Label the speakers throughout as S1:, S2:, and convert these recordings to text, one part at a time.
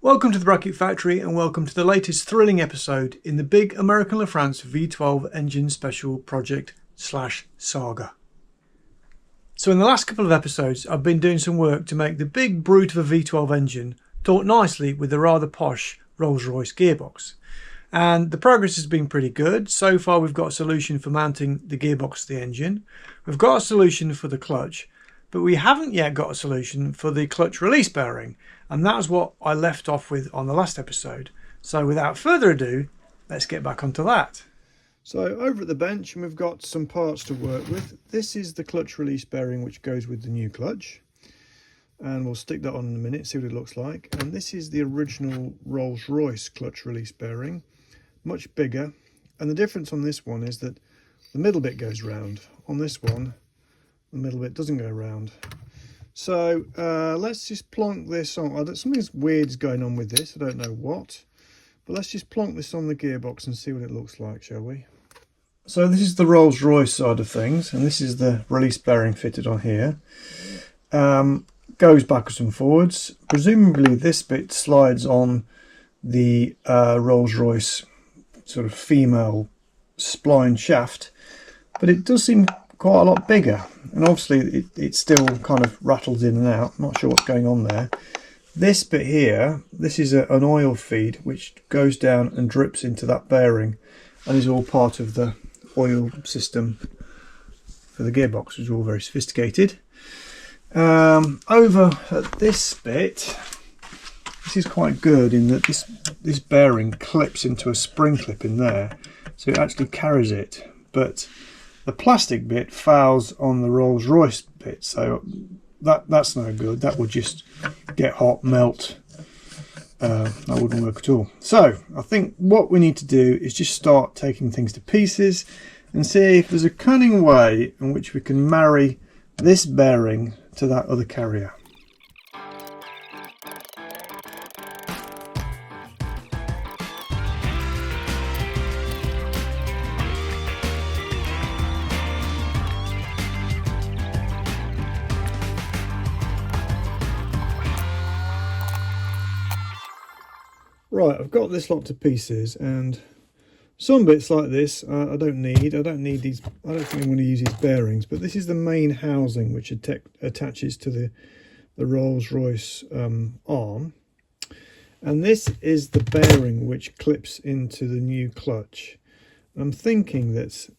S1: Welcome to the Bracket Factory and welcome to the latest thrilling episode in the big American V12 engine special project / saga. So in the last couple of episodes I've been doing some work to make the big brute of a V12 engine talk nicely with the rather posh Rolls Royce Gearbox. And the progress has been pretty good. So far we've got a solution for mounting the gearbox to the engine. We've got a solution for the clutch, but we haven't yet got a solution for the clutch release bearing. And that's what I left off with on the last episode. So without further ado, let's get back onto that. So over at the bench, we've got some parts to work with. This is the clutch release bearing which goes with the new clutch. And we'll stick that on in a minute, see what it looks like. And this is the original Rolls Royce clutch release bearing, much bigger. And the difference on this one is that the middle bit goes round. On this one, the middle bit doesn't go round. So let's just plonk this on. Something's weird's going on with this, I don't know what. But let's just plonk this on the gearbox and see what it looks like, shall we? So this is the Rolls Royce side of things, and this is the release bearing fitted on here. Goes backwards and forwards. Presumably this bit slides on the Rolls Royce sort of female spline shaft, but it does seem quite a lot bigger, and obviously it still kind of rattles in and out. I'm not sure what's going on there. This bit here, this is an oil feed which goes down and drips into that bearing and is all part of the oil system for the gearbox, which is all very sophisticated. Over at this bit, this is quite good in that this bearing clips into a spring clip in there, so it actually carries it, but the plastic bit fouls on the Rolls Royce bit, so that's no good. That would just get hot, melt. That wouldn't work at all. So I think what we need to do is just start taking things to pieces and see if there's a cunning way in which we can marry this bearing to that other carrier. Right, I've got this lot to pieces, and some bits like this I don't need these. I don't think I'm going to use these bearings, but this is the main housing which attaches to the Rolls Royce arm, and this is the bearing which clips into the new clutch. I'm thinking that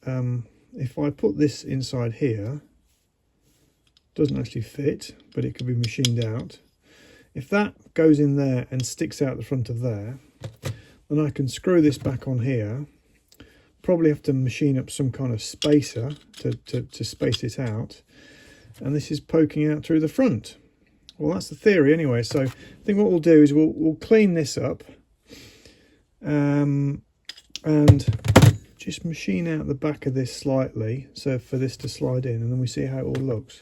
S1: if I put this inside here, it doesn't actually fit, but it could be machined out. If that goes in there and sticks out the front of there, then I can screw this back on here. Probably have to machine up some kind of spacer to space it out. And this is poking out through the front. Well, that's the theory anyway. So I think what we'll do is we'll clean this up and just machine out the back of this slightly, so for this to slide in, and then we see how it all looks.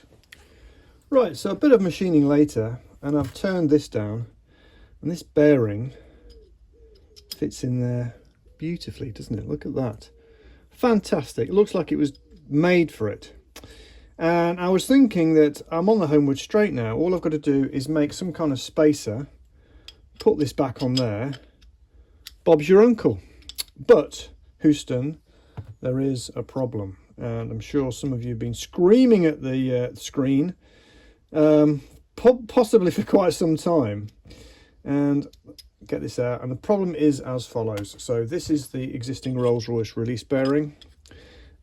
S1: Right, so a bit of machining later, and I've turned this down, and this bearing fits in there beautifully, doesn't it? Look at that. Fantastic. It looks like it was made for it. And I was thinking that I'm on the homeward straight now. All I've got to do is make some kind of spacer, put this back on there. Bob's your uncle. But, Houston, there is a problem. And I'm sure some of you have been screaming at the screen, possibly for quite some time. And get this out, and the problem is as follows. So this is the existing Rolls Royce release bearing,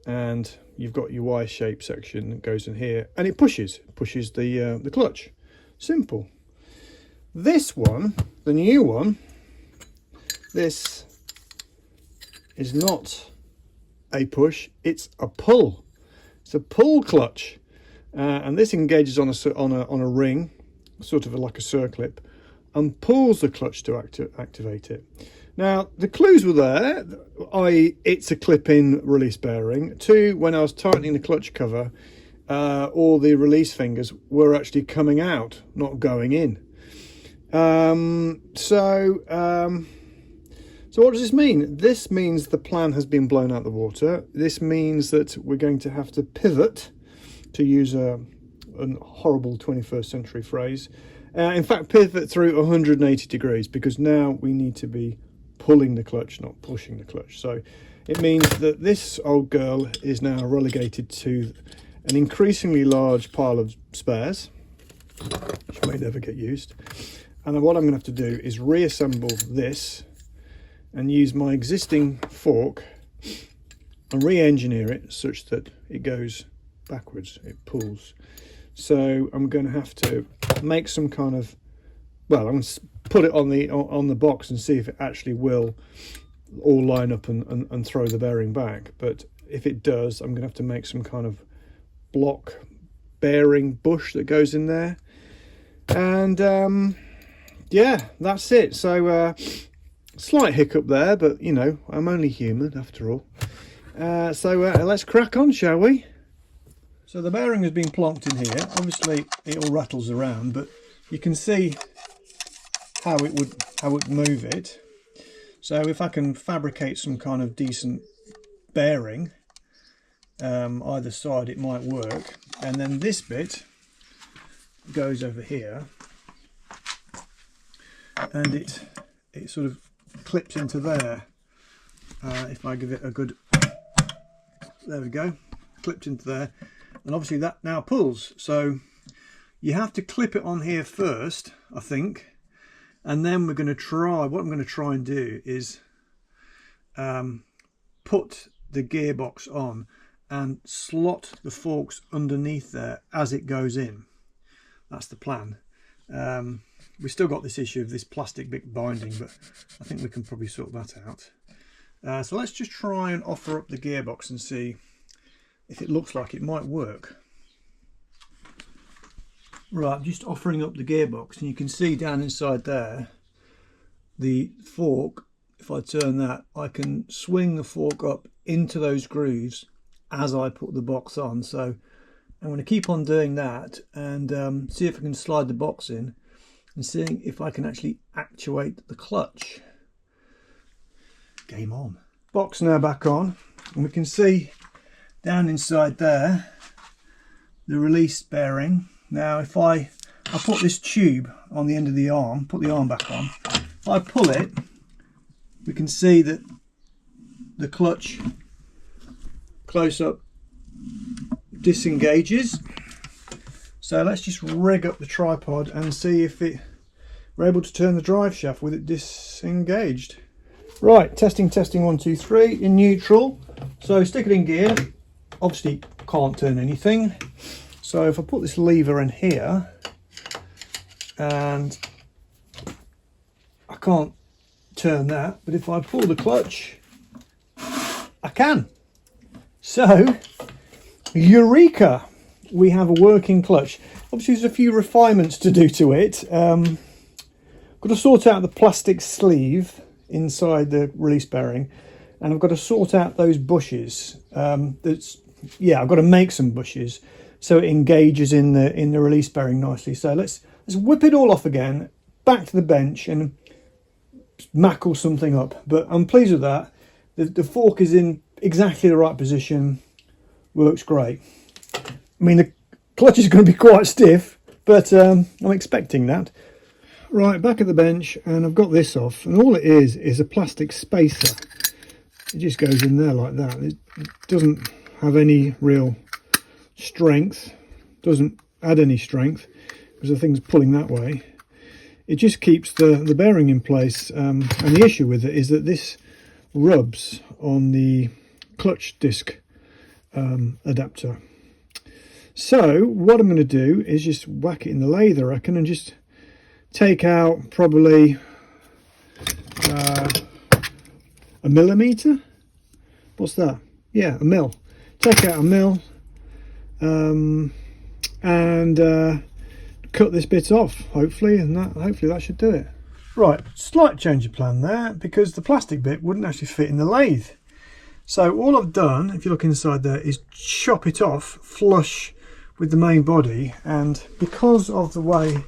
S1: and you've got your Y-shaped section that goes in here, and it pushes the clutch. Simple. This one, the new one, this is not a push, it's a pull. It's a pull clutch, and this engages on a ring, sort of like a circlip, and pulls the clutch to activate it. Now, the clues were there, i.e. it's a clip-in release bearing. 2, when I was tightening the clutch cover, all the release fingers were actually coming out, not going in. So what does this mean? This means the plan has been blown out the water. This means that we're going to have to pivot, to use a horrible 21st century phrase, In fact, pivot through 180 degrees, because now we need to be pulling the clutch, not pushing the clutch. So it means that this old girl is now relegated to an increasingly large pile of spares, which may never get used. And then what I'm going to have to do is reassemble this and use my existing fork and re-engineer it such that it goes backwards, it pulls. So I'm going to have to make some kind of, well, I'm going to put it on the box and see if it actually will all line up and throw the bearing back. But if it does, I'm going to have to make some kind of block bearing bush that goes in there. And yeah, that's it. So slight hiccup there, but you know, I'm only human after all. So let's crack on, shall we? So the bearing has been plonked in here. Obviously it all rattles around, but you can see how it would move it. So if I can fabricate some kind of decent bearing either side, it might work. And then this bit goes over here, and it sort of clips into there. If I give it a good, there we go, clipped into there. And obviously that now pulls, so you have to clip it on here first, I think, and then we're going to try, what I'm going to try and do is put the gearbox on and slot the forks underneath there as it goes in. That's the plan. We've still got this issue of this plastic bit binding, but I think we can probably sort that out. So let's just try and offer up the gearbox and see if it looks like it might work. Right, I'm just offering up the gearbox, and you can see down inside there the fork. If I turn that, I can swing the fork up into those grooves as I put the box on. So I'm going to keep on doing that and see if I can slide the box in and seeing if I can actually actuate the clutch. Game on. Box now back on, and we can see down inside there the release bearing. Now if I put this tube on the end of the arm, put the arm back on, if I pull it, we can see that the clutch close up disengages. So let's just rig up the tripod and see if we're able to turn the drive shaft with it disengaged. Right, testing 1 2 3 in neutral. So stick it in gear. Obviously can't turn anything. So if I put this lever in here, and I can't turn that, but if I pull the clutch, I can. So eureka, we have a working clutch. Obviously there's a few refinements to do to it. Got to sort out the plastic sleeve inside the release bearing, and I've got to sort out those bushes. I've got to make some bushes so it engages in the release bearing nicely. So let's whip it all off again, back to the bench and mackle something up. But I'm pleased with that. The fork is in exactly the right position, works great. I mean, the clutch is going to be quite stiff, but I'm expecting that. Right, back at the bench, and I've got this off, and all it is a plastic spacer. It just goes in there like that. It doesn't have any real strength, doesn't add any strength because the thing's pulling that way. It just keeps the bearing in place, and the issue with it is that this rubs on the clutch disc adapter. So what I'm going to do is just whack it in the lathe, I reckon, and just take out probably a millimetre. What's that? Yeah, a mil. Take out a mil and cut this bit off, hopefully, and hopefully that should do it. Right, slight change of plan there, because the plastic bit wouldn't actually fit in the lathe. So all I've done, if you look inside there, is chop it off flush with the main body, and because of the way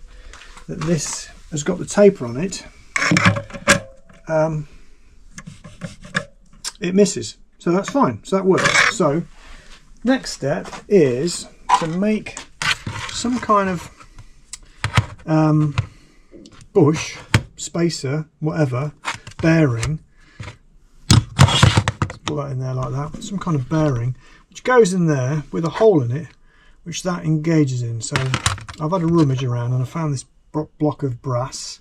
S1: that this has got the taper on it, it misses. So that's fine, so that works. So next step is to make some kind of bush, spacer, whatever, bearing. Let's put that in there like that. Some kind of bearing which goes in there with a hole in it, which that engages in. So I've had a rummage around and I found this block of brass.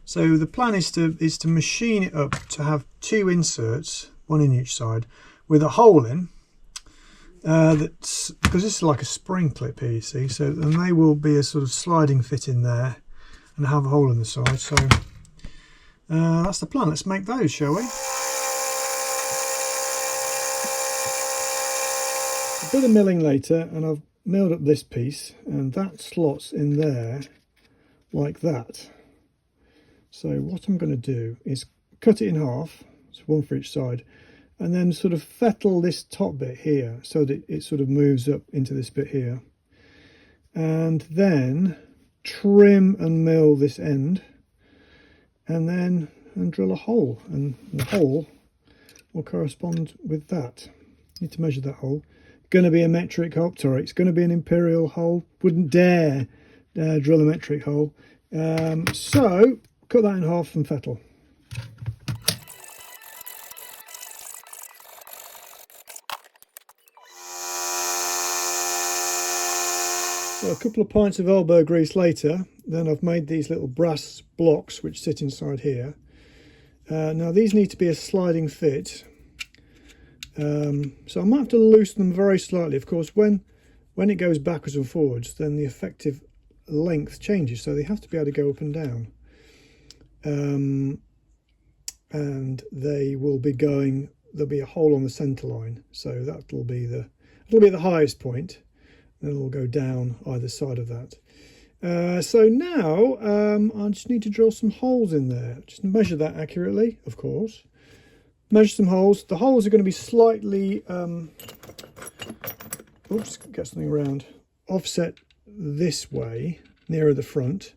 S1: So the plan is to machine it up to have two inserts, one in each side, with a hole in. That's because this is like a spring clip here, you see. So and they will be a sort of sliding fit in there and have a hole in the side. So that's the plan. Let's make those, shall we? A bit of milling later, and I've milled up this piece, and that slots in there like that. So what I'm going to do is cut it in half, so one for each side, and then sort of fettle this top bit here so that it sort of moves up into this bit here, and then trim and mill this end, and then drill a hole, and the hole will correspond with that. Need to measure that hole. Going to be a metric hole, sorry, it's going to be an imperial hole. Wouldn't dare drill a metric hole. So cut that in half and fettle. So a couple of pints of elbow grease later, then I've made these little brass blocks which sit inside here. Now these need to be a sliding fit, so I might have to loosen them very slightly. Of course, when it goes backwards and forwards, then the effective length changes, so they have to be able to go up and down. And they will be going, there'll be a hole on the centre line, so it'll be at the highest point, and it'll go down either side of that. So now I just need to drill some holes in there. Just measure that accurately, of course. Measure some holes. The holes are going to be slightly, oops, get something around, offset this way, nearer the front,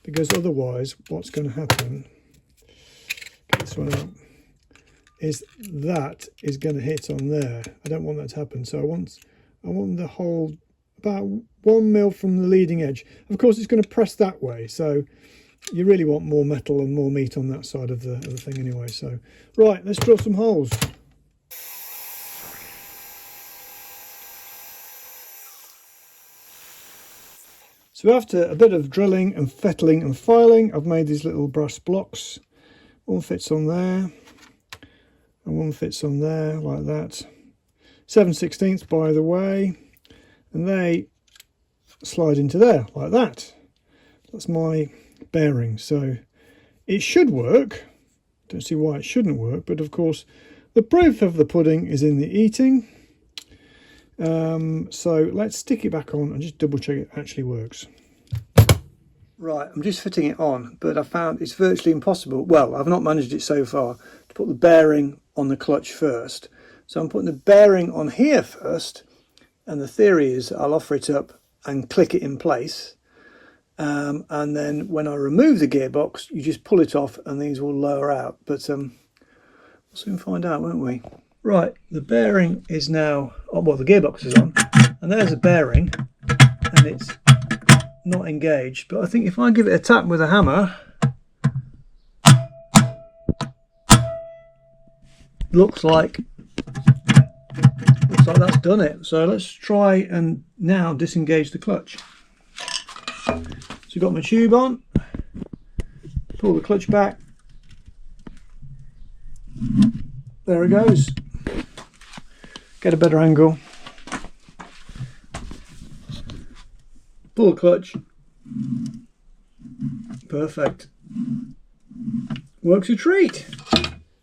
S1: because otherwise what's going to happen, get this one out, is that is going to hit on there. I don't want that to happen, so I want the hole about 1 mil from the leading edge. Of course it's going to press that way, so you really want more metal and more meat on that side of the thing anyway. So right, let's drill some holes. So after a bit of drilling and fettling and filing, I've made these little brass blocks. One fits on there and one fits on there like that. 7/16 by the way, and they slide into there like that. That's my bearing, so it should work. Don't see why it shouldn't work, but of course the proof of the pudding is in the eating. So let's stick it back on and just double check it actually works. Right, I'm just fitting it on, but I found it's virtually impossible. Well, I've not managed it so far to put the bearing on the clutch first. So I'm putting the bearing on here first, and the theory is I'll offer it up and click it in place. And then when I remove the gearbox, you just pull it off and these will lower out. But we'll soon find out, won't we? Right, the bearing is now, oh, well, the gearbox is on, and there's a bearing, and it's not engaged. But I think if I give it a tap with a hammer, looks like that's done it. So let's try and now disengage the clutch. So I've got my tube on, pull the clutch back, there it goes. Get a better angle, pull the clutch, perfect, works a treat.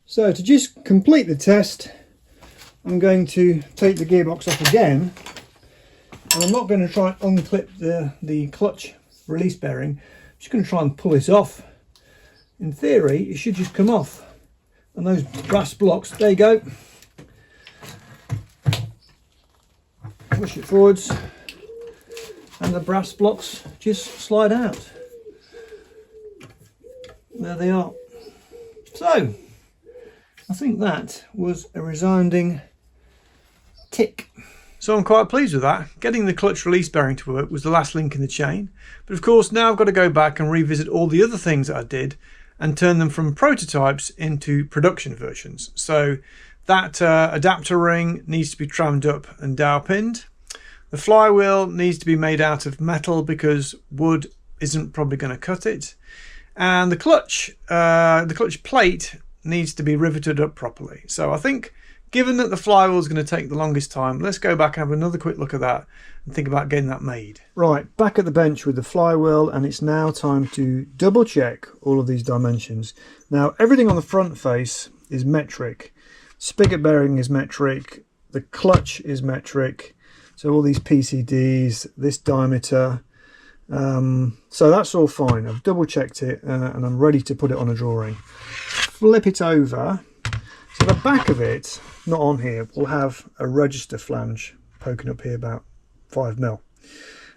S1: So to just complete the test, I'm going to take the gearbox off again, and I'm not going to try and unclip the clutch release bearing. I'm just going to try and pull it off. In theory it should just come off, and those brass blocks, there you go, push it forwards and the brass blocks just slide out. There they are. So I think that was a resounding tick. So I'm quite pleased with that. Getting the clutch release bearing to work was the last link in the chain. But of course now I've got to go back and revisit all the other things that I did and turn them from prototypes into production versions. So that adapter ring needs to be trammed up and dowel pinned. The flywheel needs to be made out of metal because wood isn't probably going to cut it. And the clutch plate needs to be riveted up properly. So I think, given that the flywheel is going to take the longest time, let's go back and have another quick look at that and think about getting that made. Right, back at the bench with the flywheel, and it's now time to double check all of these dimensions. Now everything on the front face is metric. Spigot bearing is metric, the clutch is metric, so all these PCDs, this diameter, so that's all fine. I've double checked it and I'm ready to put it on a drawing. Flip it over. So the back of it, not on here, will have a register flange poking up here about 5mm.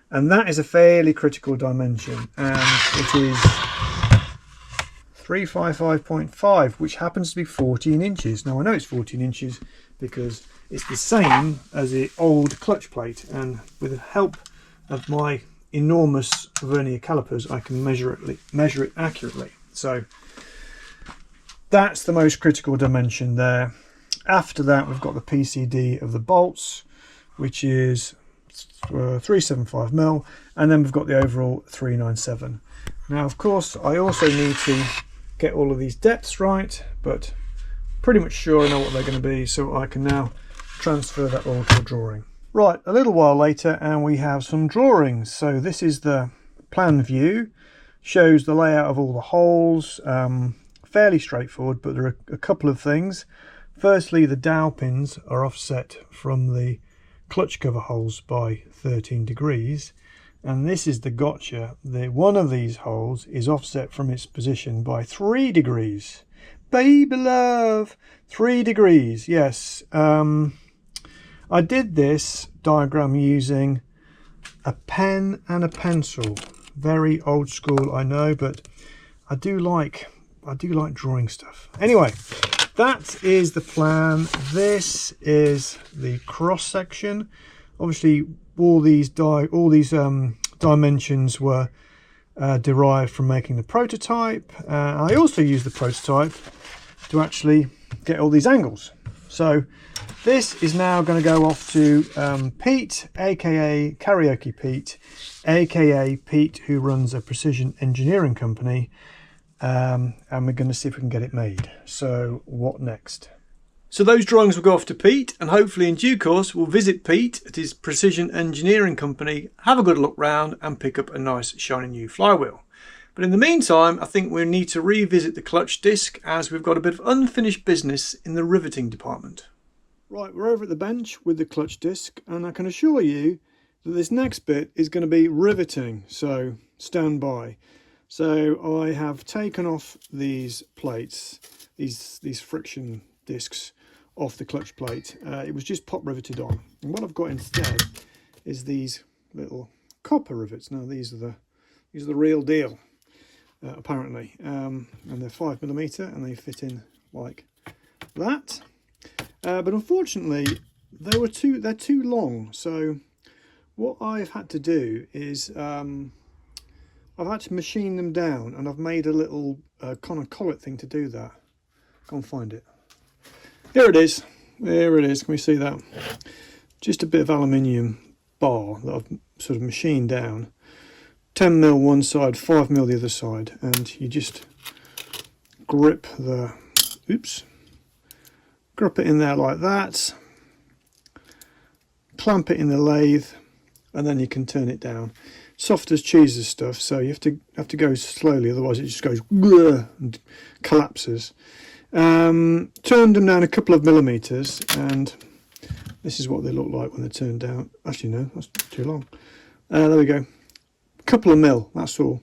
S1: And that is a fairly critical dimension, and it is 355.5, which happens to be 14 inches. Now I know it's 14 inches because it's the same as the old clutch plate, and with the help of my enormous vernier calipers I can measure it accurately. So that's the most critical dimension there. After that we've got the PCD of the bolts, which is 375mm, and then we've got the overall 397. Now of course I also need to get all of these depths right, but pretty much sure I know what they're going to be, so I can now transfer that all to a drawing. Right, a little while later and we have some drawings. So this is the plan view, shows the layout of all the holes, fairly straightforward, but there are a couple of things. Firstly, the dowel pins are offset from the clutch cover holes by 13 degrees, and this is the gotcha. One of these holes is offset from its position by 3 degrees. Baby love, 3 degrees, yes. I did this diagram using a pen and a pencil. Very old school, I know, but I do like drawing stuff. Anyway, that is the plan. This is the cross section. Obviously, all these dimensions were derived from making the prototype. I also used the prototype to actually get all these angles. So this is now going to go off to Pete, aka Karaoke Pete, aka Pete who runs a precision engineering company, and we're going to see if we can get it made. So what next? So those drawings will go off to Pete, and hopefully in due course we'll visit Pete at his precision engineering company, have a good look round and pick up a nice shiny new flywheel. But in the meantime, I think we need to revisit the clutch disc, as we've got a bit of unfinished business in the riveting department. Right, we're over at the bench with the clutch disc, and I can assure you that this next bit is going to be riveting, so stand by. So I have taken off these plates, these friction discs off the clutch plate. It was just pop riveted on, and what I've got instead is these little copper rivets. Now these are the real deal. Apparently, and they're 5mm and they fit in like that, but unfortunately they're too long. So what I've had to do is I've had to machine them down, and I've made a little kind of collet thing to do that. Go and find it. Here it is. There it is. Can we see that? Just a bit of aluminium bar that I've sort of machined down. 10mm one side, 5mm the other side, and you just grip it in there like that, clamp it in the lathe, and then you can turn it down. Soft as cheese stuff, so you have to go slowly, otherwise it just goes and collapses. Turned them down a couple of millimeters, and this is what they look like when they're turned down. Actually no, that's too long. There we go. Couple of mil, that's all.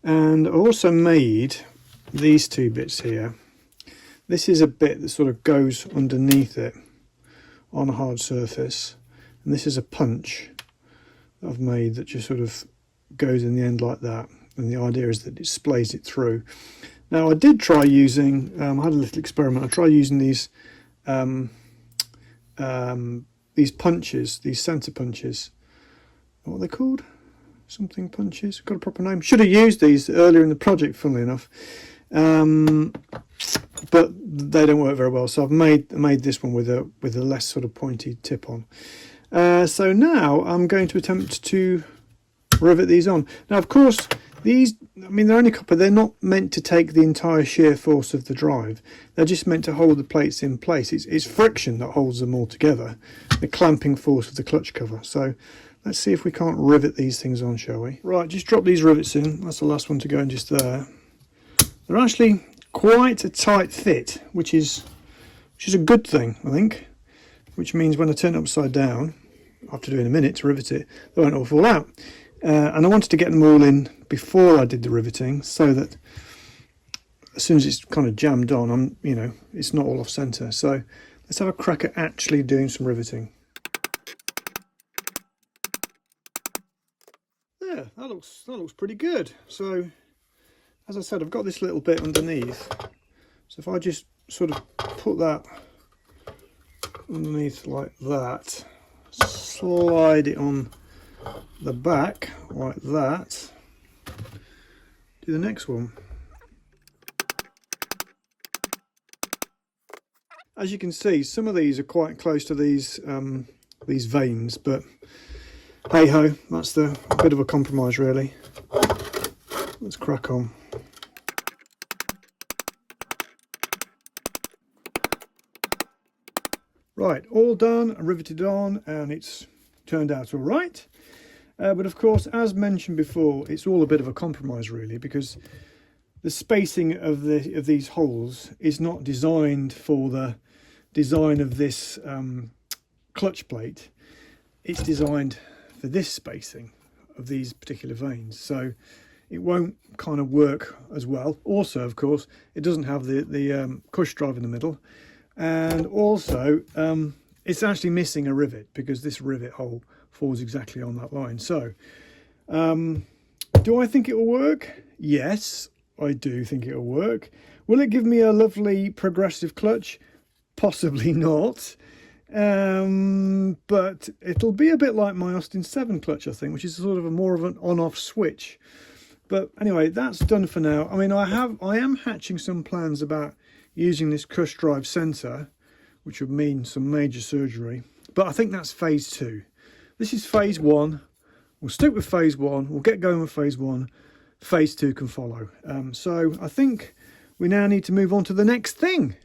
S1: And I also made these two bits here. This is a bit that sort of goes underneath it on a hard surface, and this is a punch that I've made that just sort of goes in the end like that, and the idea is that it splays it through. Now I did try using, I had a little experiment, I tried using these punches, these centre punches. What are they called? Something punches. Got a proper name. Should have used these earlier in the project, funnily enough. But they don't work very well, so I've made this one with a less sort of pointy tip on. So now I'm going to attempt to rivet these on. Now, of course, these, I mean, they're only copper. They're not meant to take the entire shear force of the drive. They're just meant to hold the plates in place. It's friction that holds them all together, the clamping force of the clutch cover. So let's see if we can't rivet these things on, shall we? Right, just drop these rivets in. That's the last one to go in just there. They're actually quite a tight fit, which is a good thing, I think. Which means when I turn it upside down, I have to do it in a minute to rivet it, they won't all fall out. And I wanted to get them all in before I did the riveting, so that as soon as it's kind of jammed on, it's not all off centre. So let's have a crack at actually doing some riveting. Yeah, that looks pretty good. So as I said, I've got this little bit underneath. So if I just sort of put that underneath like that, slide it on the back like that, do the next one. As you can see, some of these are quite close to these veins, but hey ho, that's a bit of a compromise really. Let's crack on. Right, all done, riveted on, and it's turned out all right. But of course, as mentioned before, it's all a bit of a compromise really, because the spacing of these holes is not designed for the design of this clutch plate. It's designed for this spacing of these particular veins, so it won't kind of work as well. Also, of course, it doesn't have the cush drive in the middle. And also, it's actually missing a rivet, because this rivet hole falls exactly on that line. So, do I think it will work? Yes, I do think it will work. Will it give me a lovely progressive clutch? Possibly not. But it'll be a bit like my Austin 7 clutch, I think, which is sort of more of an on-off switch. But anyway, that's done for now. I mean, I am hatching some plans about using this cush drive centre, which would mean some major surgery, but I think that's phase 2. This is phase 1. We'll stick with phase 1, we'll get going with phase 1, phase 2 can follow. So I think we now need to move on to the next thing.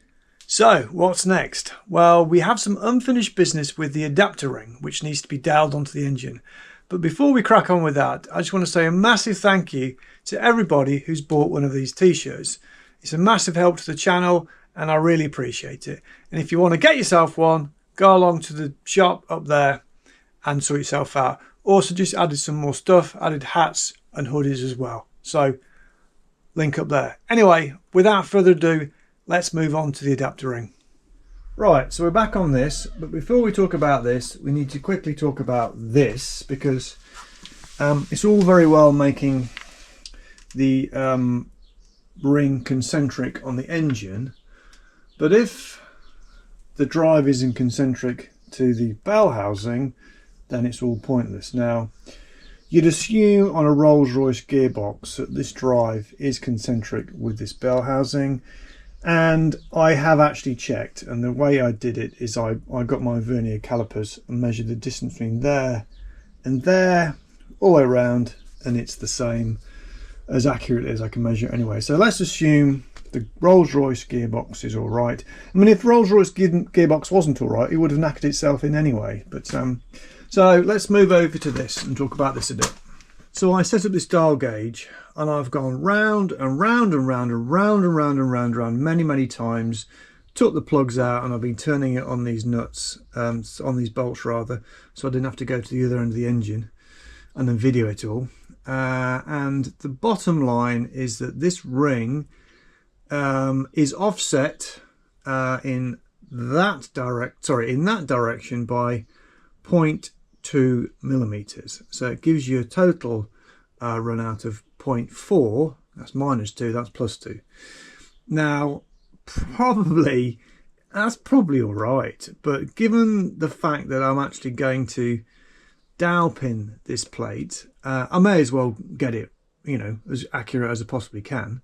S1: So what's next? Well, we have some unfinished business with the adapter ring, which needs to be dialed onto the engine. But before we crack on with that, I just want to say a massive thank you to everybody who's bought one of these t-shirts. It's a massive help to the channel and I really appreciate it. And if you want to get yourself one, go along to the shop up there and sort yourself out. Also just added some more stuff, added hats and hoodies as well. So link up there. Anyway, without further ado, let's move on to the adapter ring. Right, so we're back on this, but before we talk about this, we need to quickly talk about this, because it's all very well making the ring concentric on the engine, but if the drive isn't concentric to the bell housing, then it's all pointless. Now, you'd assume on a Rolls Royce gearbox that this drive is concentric with this bell housing, and I have actually checked, and the way I did it is I got my vernier calipers and measured the distance between there and there all the way around, and it's the same, as accurately as I can measure it anyway. So let's assume the Rolls Royce gearbox is all right. I mean, if Rolls Royce gearbox wasn't all right, it would have knackered itself in anyway. But so let's move over to this and talk about this a bit. So I set up this dial gauge and I've gone round and round and round and round and round and round and round many times, took the plugs out, and I've been turning it on these nuts, on these bolts rather, so I didn't have to go to the other end of the engine and then video it all. And the bottom line is that this ring is offset in that direction by 0.2 millimeters. So it gives you a total run out of 0.4. That's -2, that's +2. Now, probably that's probably all right. But given the fact that I'm actually going to dowel pin this plate, I may as well get it, you know, as accurate as I possibly can.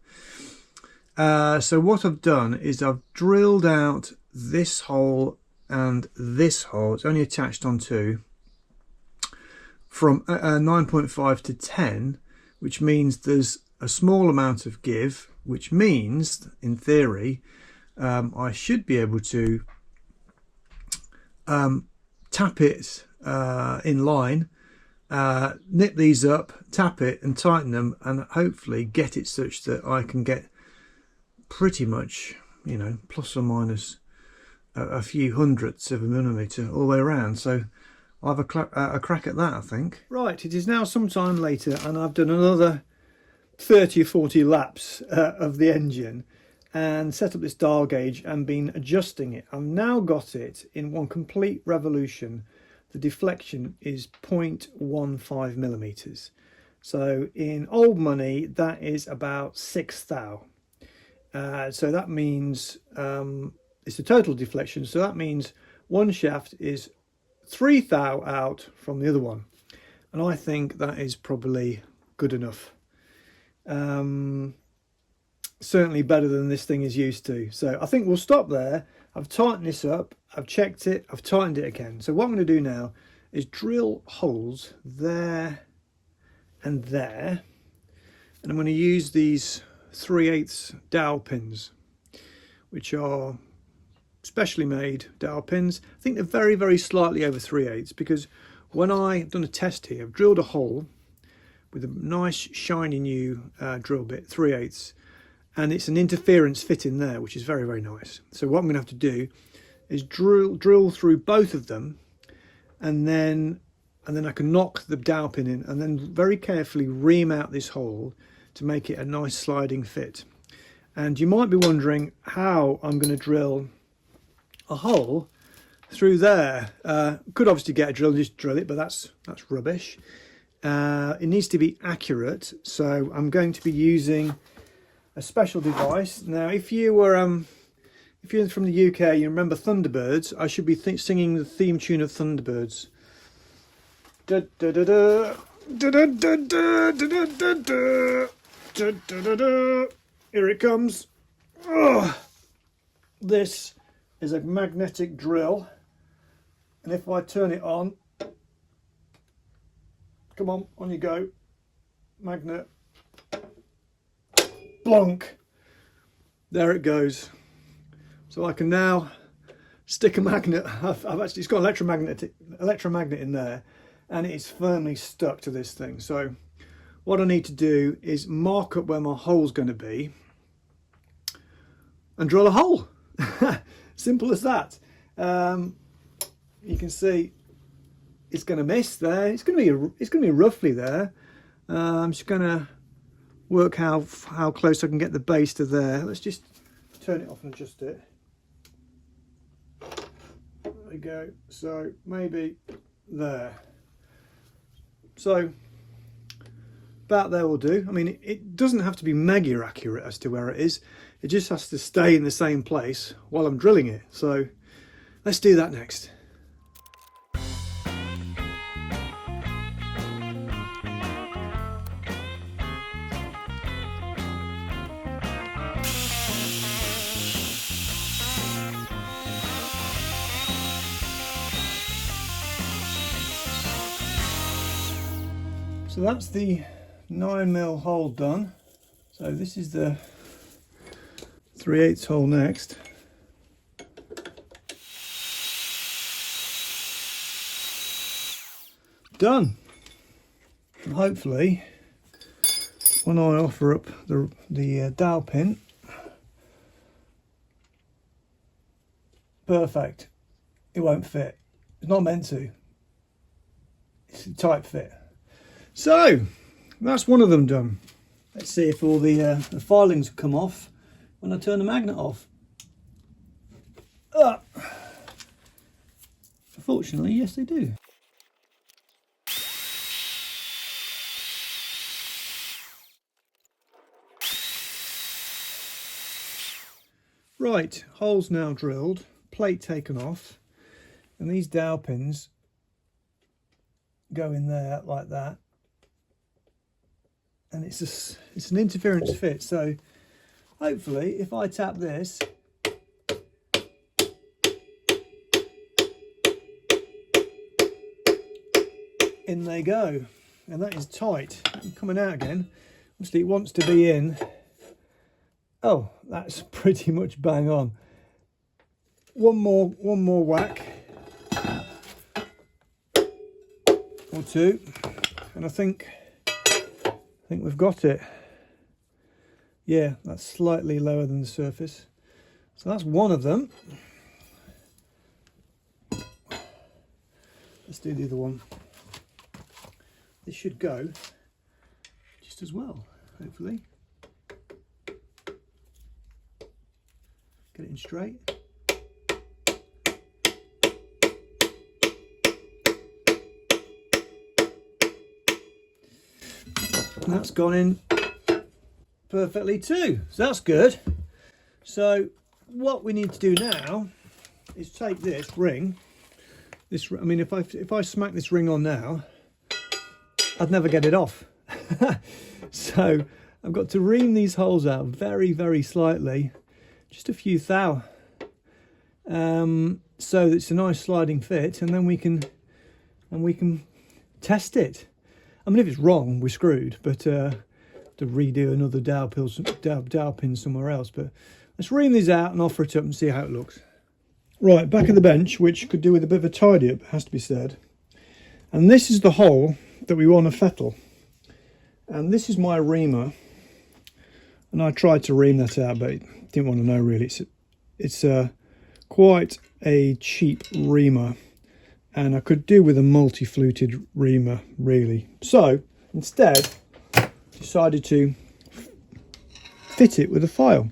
S1: So what I've done is I've drilled out this hole and this hole. It's only attached on two, from 9.5 to 10, which means there's a small amount of give, which means in theory I should be able to tap it in line, nip these up, tap it and tighten them, and hopefully get it such that I can get pretty much, you know, plus or minus a few hundredths of a millimetre all the way around. So I'll have a crack at that, I think. Right, it is now some time later and I've done another 30 or 40 laps of the engine and set up this dial gauge and been adjusting it. I've now got it in one complete revolution. The deflection is 0.15 millimeters. So in old money, that is about 6 thou. So that means it's a total deflection. So that means one shaft is 3 thou out from the other one. And I think that is probably good enough. Certainly better than this thing is used to. So I think we'll stop there. I've tightened this up, I've checked it, I've tightened it again. So what I'm going to do now is drill holes there and there, and I'm going to use these 3/8 dowel pins, which are specially made dowel pins. I think they're very, very slightly over 3/8, because when I've done a test here, I've drilled a hole with a nice shiny new drill bit, 3/8, and it's an interference fit in there, which is very, very nice. So what I'm going to have to do is drill through both of them, and then I can knock the dowel pin in, and then very carefully ream out this hole to make it a nice sliding fit. And you might be wondering how I'm going to drill a hole through there. Could obviously get a drill and just drill it, but that's rubbish. It needs to be accurate, so I'm going to be using a special device. Now, if you're from the UK, you remember Thunderbirds. I should be singing the theme tune of Thunderbirds. Da, da, da, da, da, da, da, da, da, da, da, da, da, da. Here it comes. Oh, this is a magnetic drill, and if I turn it on, come on you go, magnet, blonk, there it goes. So I can now stick a magnet. I've actually, it's got an electromagnet in there, and it is firmly stuck to this thing. So what I need to do is mark up where my hole's going to be and drill a hole. Simple as that. You can see it's going to miss there. It's going to be roughly there. I'm just going to work how close I can get the base to there. Let's just turn it off and adjust it. There we go. So maybe there. So about there will do. I mean, it doesn't have to be mega accurate as to where it is. It just has to stay in the same place while I'm drilling it. So let's do that next. So that's the 9mm hole done. So this is the 3/8 hole next. Done. And hopefully, when I offer up the dowel pin, perfect. It won't fit. It's not meant to. It's a tight fit. So that's one of them done. Let's see if all the filings come off when I turn the magnet off. Unfortunately, yes they do. Right, hole's now drilled. plate taken off, and these dowel pins go in there like that, and it's an interference fit. So hopefully if I tap this, in they go, and that is tight. And coming out again, obviously it wants to be in. Oh, that's pretty much bang on. One more whack or two, and I think we've got it. Yeah, that's slightly lower than the surface, so that's one of them. Let's do the other one. This should go just as well, hopefully. Get it in straight. And that's gone in perfectly too, so that's good. So what we need to do now is take this ring. I mean, if I smack this ring on now, I'd never get it off. So I've got to ream these holes out very, very slightly, just a few thou, so that it's a nice sliding fit, and then we can test it. I mean, if it's wrong, we're screwed, but to redo another dowel pin somewhere else. But let's ream these out and offer it up and see how it looks. Right, back of the bench, which could do with a bit of a tidy up, has to be said. And this is the hole that we want to fettle. And this is my reamer. And I tried to ream that out, but didn't want to know really. It's quite a cheap reamer. And I could do with a multi-fluted reamer, really. So, instead, decided to fit it with a file.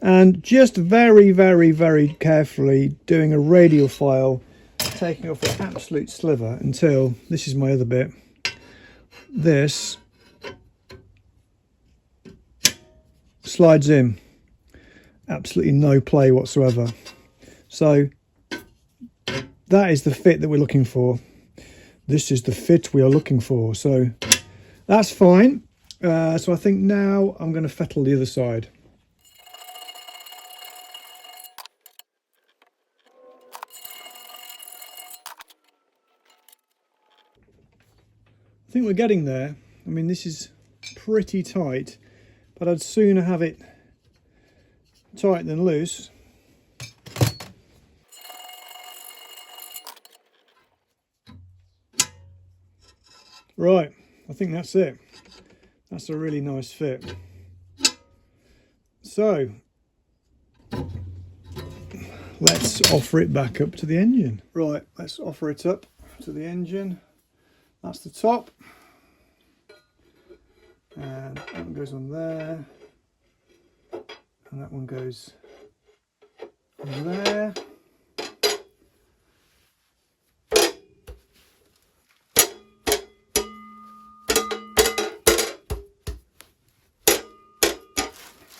S1: And just very, very, very carefully doing a radial file, taking off an absolute sliver until, this is my other bit, this slides in. Absolutely no play whatsoever. So that is the fit that we're looking for. This is the fit we are looking for. So that's fine. So I think now I'm going to fettle the other side. I think we're getting there. I mean, this is pretty tight, but I'd sooner have it tight than loose. Right, I think that's it. That's a really nice fit. So let's offer it back up to the engine. Right, let's offer it up to the engine. That's the top. And that one goes on there. And that one goes on there.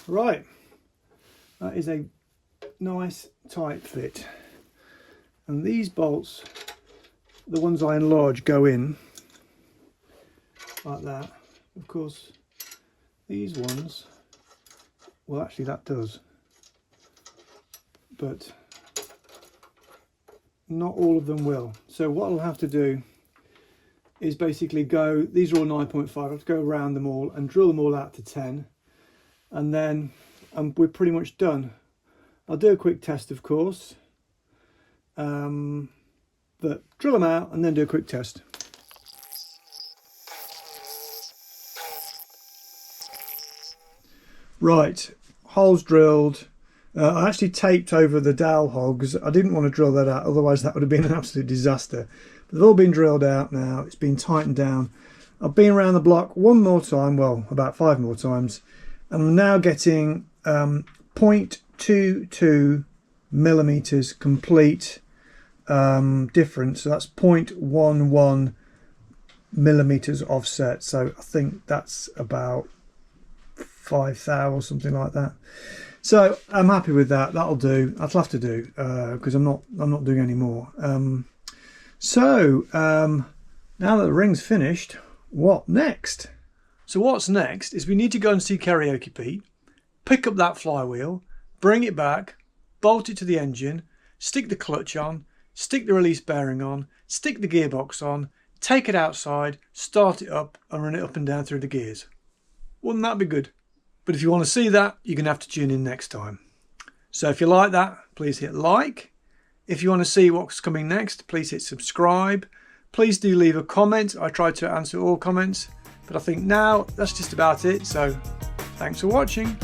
S1: Right, that is a nice tight fit, and these bolts, the ones I enlarge, go in like that. Of course, these ones, well, actually that does, but not all of them will. So what I'll have to do is basically go, these are all 9.5, I have to go around them all and drill them all out to 10. And then we're pretty much done. I'll do a quick test, of course, but drill them out and then do a quick test. Right, holes drilled. I actually taped over the dowel hogs. I didn't want to drill that out, otherwise that would have been an absolute disaster. But they've all been drilled out now. It's been tightened down. I've been around the block one more time, well, about 5 more times. I'm now getting 0.22 millimeters complete difference. So that's 0.11 millimeters offset. So I think that's about 5 thou or something like that. So I'm happy with that. That'll do. That'll have to do because I'm not doing any more. Now that the ring's finished, what next? So what's next is we need to go and see Karaoke Pete, pick up that flywheel, bring it back, bolt it to the engine, stick the clutch on, stick the release bearing on, stick the gearbox on, take it outside, start it up and run it up and down through the gears. Wouldn't that be good? But if you want to see that, you're going to have to tune in next time. So if you like that, please hit like. If you want to see what's coming next, please hit subscribe. Please do leave a comment. I try to answer all comments, but I think now that's just about it. So thanks for watching.